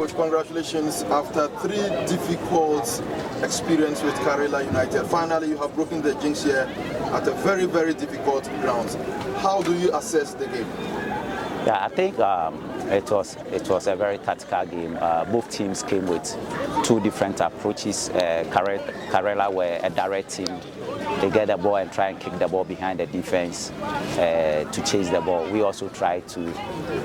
Coach, congratulations. After 3 difficult experiences with Karela United, finally you have broken the jinx here at a very, very difficult grounds. How do you assess the game? Yeah, I think it was a very tactical game. Both teams came with 2 different approaches. Karela were a direct team. They get the ball and try and kick the ball behind the defense to chase the ball. We also try to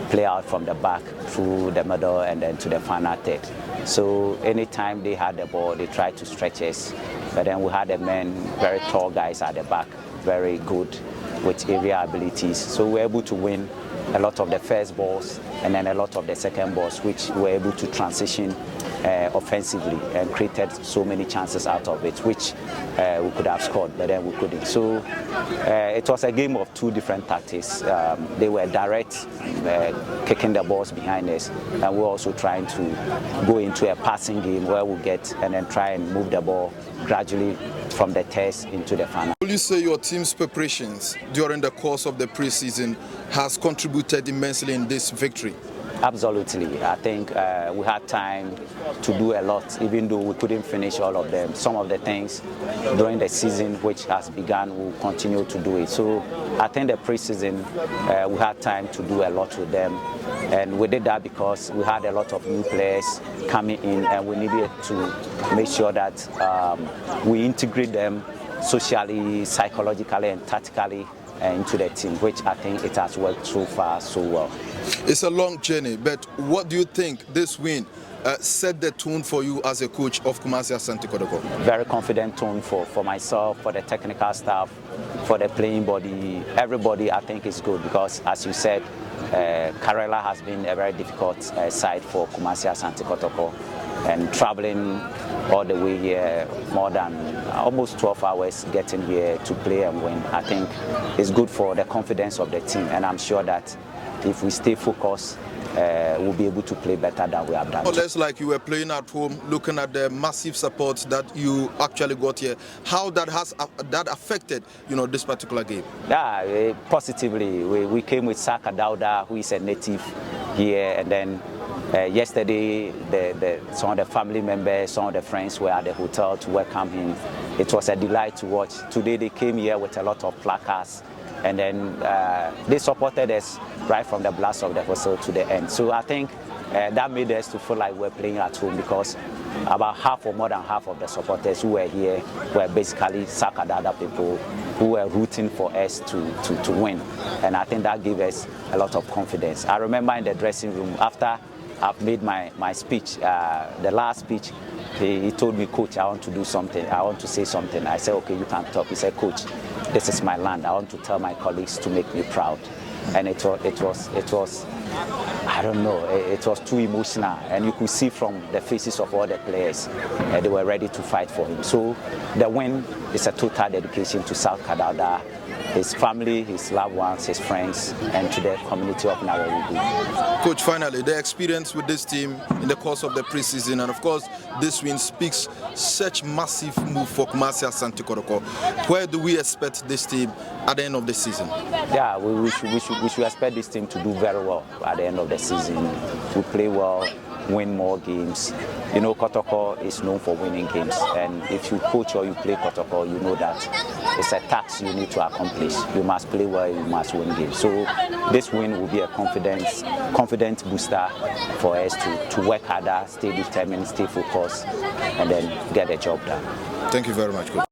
play out from the back through the middle and then to the final third. So anytime they had the ball, they tried to stretch us. But then we had the men, very tall guys at the back, very good with area abilities. So we were able to win a lot of the first balls and then a lot of the second balls, which we were able to transition offensively and created so many chances out of it, which we could have scored, but then we couldn't. So it was a game of 2 different tactics. They were direct, kicking the balls behind us, and we were also trying to go into a passing game where we get and then try and move the ball gradually from the test into the final. Will you say your team's preparations during the course of the preseason has contributed immensely in this victory? Absolutely. I think we had time to do a lot, even though we couldn't finish all of them. Some of the things during the season which has begun, we'll continue to do it. So I think the preseason, we had time to do a lot with them. And we did that because we had a lot of new players coming in, and we needed to make sure that we integrate them socially, psychologically, and tactically into the team, which I think it has worked so far so well. It's a long journey, but what do you think this win set the tone for you as a coach of Kumasi Asante Kotoko? Very confident tone for myself, for the technical staff, for the playing body. Everybody, I think, is good because, as you said, Karela has been a very difficult side for Kumasi Asante Kotoko. And traveling all the way here, more than almost 12 hours getting here to play and win, I think is good for the confidence of the team. And I'm sure that if we stay focused, we'll be able to play better than we have done. Less like you were playing at home, looking at the massive support that you actually got here. How that has affected, this particular game? Yeah, positively. We came with Saka Dauda, who is a native here, and then yesterday, some of the family members, some of the friends were at the hotel to welcome him. It was a delight to watch. Today they came here with a lot of placards, and then they supported us right from the blast of the whistle to the end. So I think that made us to feel like we're playing at home because about half or more than half of the supporters who were here were basically Sakadada people who were rooting for us to win. And I think that gave us a lot of confidence. I remember in the dressing room after I've made my speech, the last speech, he told me, "Coach, I want to do something. I want to say something." I said, "Okay, you can talk." He said, "Coach, this is my land. I want to tell my colleagues to make me proud." And it was, I don't know, it was too emotional. And you could see from the faces of all the players, they were ready to fight for him. So the win is a total dedication to South Kadada, his family, his loved ones, his friends, and to the community of Nalerigu. Coach, finally, the experience with this team in the course of the preseason, and of course, this win speaks such massive move for Kumasi Asante Kotoko. Where do we expect this team at the end of the season? Yeah, we should expect this team to do very well at the end of the season. To play well, win more games. Kotoko is known for winning games, and if you coach or you play Kotoko, you know that it's a task you need to accomplish. You must play well, you must win games. So this win will be a confident booster for us to work harder, stay determined, stay focused, and then get the job done. Thank you very much, Coach.